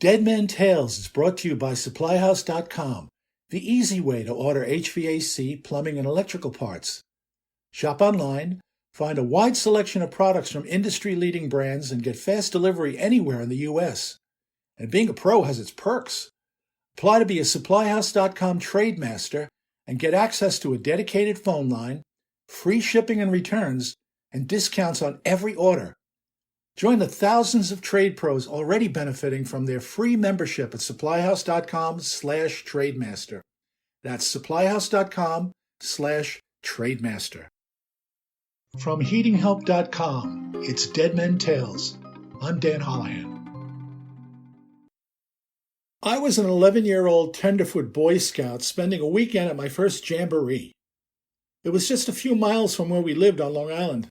Dead Men Tales is brought to you by SupplyHouse.com, the easy way to order HVAC, plumbing, and electrical parts. Shop online, find a wide selection of products from industry-leading brands, and get fast delivery anywhere in the U.S. And being a pro has its perks. Apply to be a SupplyHouse.com trade master and get access to a dedicated phone line, free shipping and returns, and discounts on every order. Join the thousands of trade pros already benefiting from their free membership at supplyhouse.com/trademaster. That's supplyhouse.com/trademaster. From heatinghelp.com, it's Dead Men Tales. I'm Dan Holohan. I was an 11-year-old Tenderfoot Boy Scout spending a weekend at my first jamboree. It was just a few miles from where we lived on Long Island,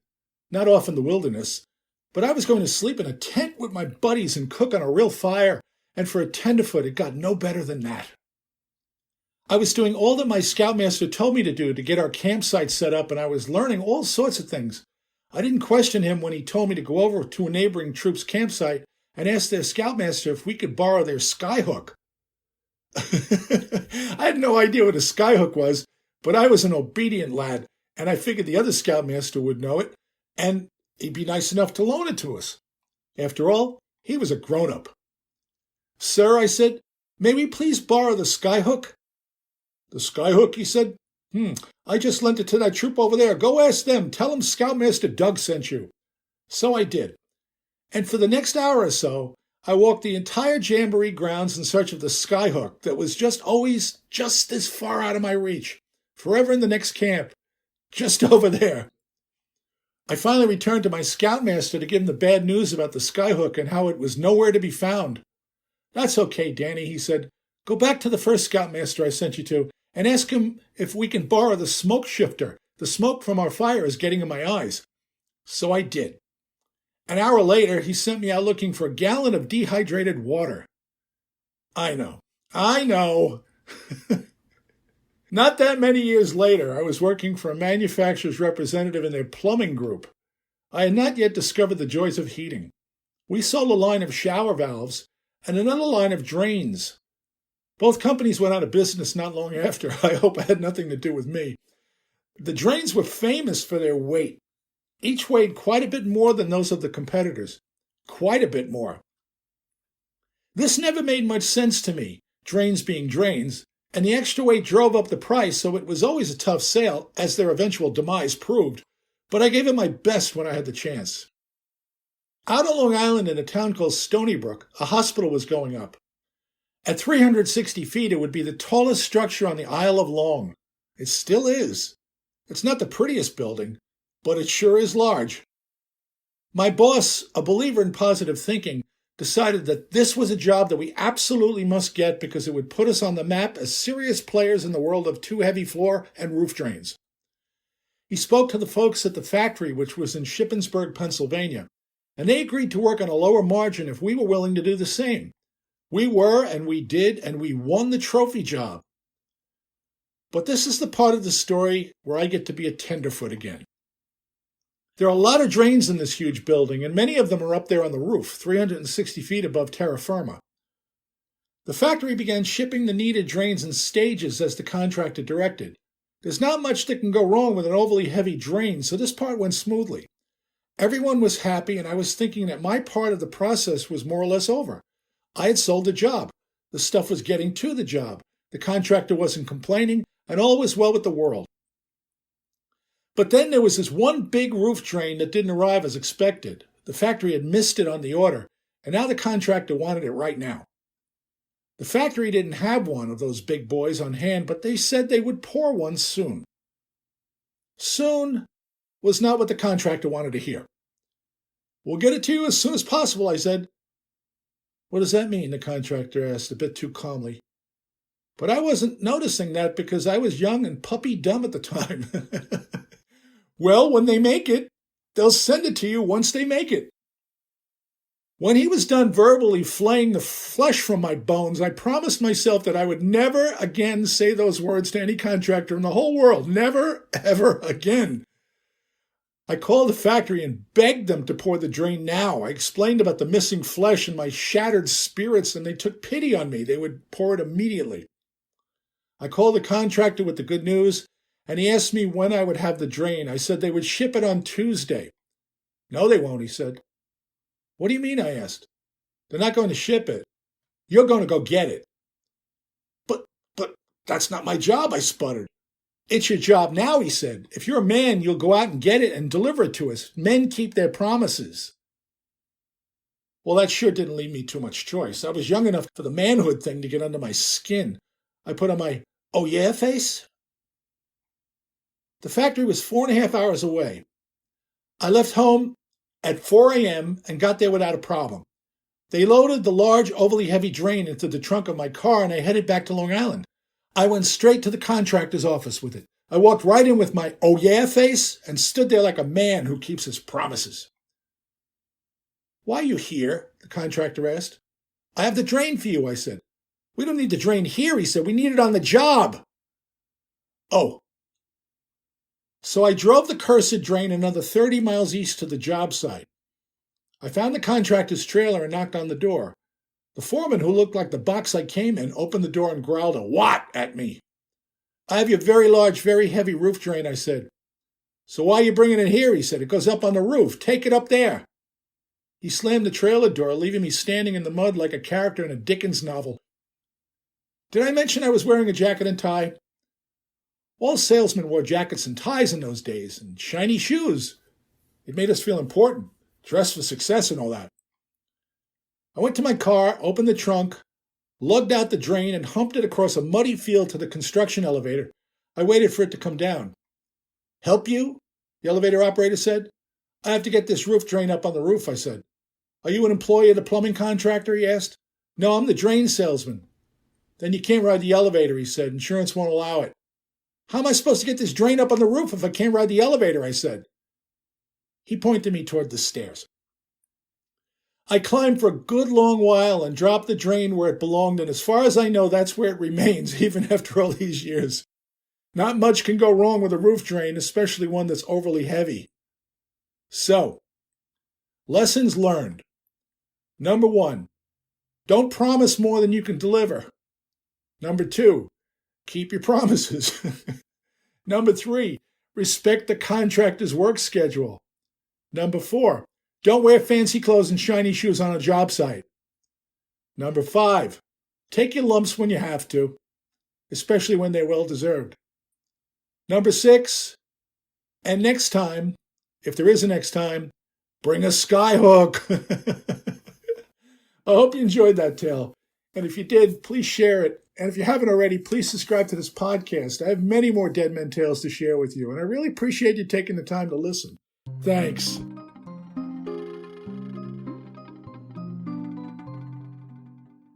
not off in the wilderness. But I was going to sleep in a tent with my buddies and cook on a real fire, and for a tenderfoot, it got no better than that. I was doing all that my scoutmaster told me to do to get our campsite set up, and I was learning all sorts of things. I didn't question him when he told me to go over to a neighboring troop's campsite and ask their scoutmaster if we could borrow their skyhook. I had no idea what a skyhook was, but I was an obedient lad, and I figured the other scoutmaster would know it, and he'd be nice enough to loan it to us. After all, he was a grown-up. "Sir," I said, "may we please borrow the skyhook?" "The skyhook," he said. I just lent it to that troop over there. Go ask them. Tell them Scoutmaster Doug sent you." So I did. And for the next hour or so, I walked the entire jamboree grounds in search of the skyhook that was always just this far out of my reach, forever in the next camp, just over there. I finally returned to my scoutmaster to give him the bad news about the skyhook and how it was nowhere to be found. "That's okay, Danny," he said. "Go back to the first scoutmaster I sent you to and ask him if we can borrow the smoke shifter. The smoke from our fire is getting in my eyes." So I did. An hour later, he sent me out looking for a gallon of dehydrated water. I know. Not that many years later, I was working for a manufacturer's representative in their plumbing group. I had not yet discovered the joys of heating. We sold a line of shower valves and another line of drains. Both companies went out of business not long after. I hope it had nothing to do with me. The drains were famous for their weight. Each weighed quite a bit more than those of the competitors. Quite a bit more. This never made much sense to me, drains being drains, and the extra weight drove up the price, so it was always a tough sale, as their eventual demise proved, but I gave it my best when I had the chance. Out on Long Island in a town called Stony Brook, a hospital was going up. At 360 feet, it would be the tallest structure on the Isle of Long. It still is. It's not the prettiest building, but it sure is large. My boss, a believer in positive thinking, decided that this was a job that we absolutely must get because it would put us on the map as serious players in the world of too-heavy floor and roof drains. He spoke to the folks at the factory, which was in Shippensburg, Pennsylvania, and they agreed to work on a lower margin if we were willing to do the same. We were, and we did, and we won the trophy job. But this is the part of the story where I get to be a tenderfoot again. There are a lot of drains in this huge building, and many of them are up there on the roof, 360 feet above terra firma. The factory began shipping the needed drains in stages as the contractor directed. There's not much that can go wrong with an overly heavy drain, so this part went smoothly. Everyone was happy, and I was thinking that my part of the process was more or less over. I had sold the job. The stuff was getting to the job. The contractor wasn't complaining, and all was well with the world. But then there was this one big roof drain that didn't arrive as expected. The factory had missed it on the order, and now the contractor wanted it right now. The factory didn't have one of those big boys on hand, but they said they would pour one soon. Soon was not what the contractor wanted to hear. "We'll get it to you as soon as possible," I said. "What does that mean?" the contractor asked, a bit too calmly. But I wasn't noticing that because I was young and puppy dumb at the time. "Well, when they make it, they'll send it to you once they make it." When he was done verbally flaying the flesh from my bones, I promised myself that I would never again say those words to any contractor in the whole world. Never, ever again. I called the factory and begged them to pour the drain now. I explained about the missing flesh and my shattered spirits, and they took pity on me. They would pour it immediately. I called the contractor with the good news, and he asked me when I would have the drain. I said they would ship it on Tuesday. No, they won't, he said. What do you mean, I asked. They're not going to ship it. You're going to go get it. But that's not my job, I sputtered. It's your job now, he said. If you're a man, you'll go out and get it and deliver it to us. Men keep their promises. Well, that sure didn't leave me too much choice. I was young enough for the manhood thing to get under my skin. I put on my, oh yeah face. The factory was 4.5 hours away. I left home at 4 a.m. and got there without a problem. They loaded the large, overly heavy drain into the trunk of my car, and I headed back to Long Island. I went straight to the contractor's office with it. I walked right in with my oh yeah face and stood there like a man who keeps his promises. Why are you here? The contractor asked. I have the drain for you, I said. We don't need the drain here, he said. We need it on the job. Oh. So I drove the cursed drain another 30 miles east to the job site. I found the contractor's trailer and knocked on the door. The foreman, who looked like the box I came in, opened the door and growled a "What?" at me. I have your very large, very heavy roof drain, I said. So why are you bringing it here, he said. It goes up on the roof. Take it up there. He slammed the trailer door, leaving me standing in the mud like a character in a Dickens novel. Did I mention I was wearing a jacket and tie? All salesmen wore jackets and ties in those days, and shiny shoes. It made us feel important, dress for success and all that. I went to my car, opened the trunk, lugged out the drain, and humped it across a muddy field to the construction elevator. I waited for it to come down. Help you? The elevator operator said. I have to get this roof drain up on the roof, I said. Are you an employee of the plumbing contractor, he asked. No, I'm the drain salesman. Then you can't ride the elevator, he said. Insurance won't allow it. How am I supposed to get this drain up on the roof if I can't ride the elevator, I said. He pointed me toward the stairs. I climbed for a good long while and dropped the drain where it belonged, and as far as I know, that's where it remains, even after all these years. Not much can go wrong with a roof drain, especially one that's overly heavy. So, lessons learned. Number 1, don't promise more than you can deliver. Number 2, keep your promises. Number 3, respect the contractor's work schedule. Number 4, don't wear fancy clothes and shiny shoes on a job site. Number 5, take your lumps when you have to, especially when they're well-deserved. Number 6, and next time, if there is a next time, bring a skyhook. I hope you enjoyed that tale. And if you did, please share it. And if you haven't already, please subscribe to this podcast. I have many more Dead Men Tales to share with you, and I really appreciate you taking the time to listen. Thanks.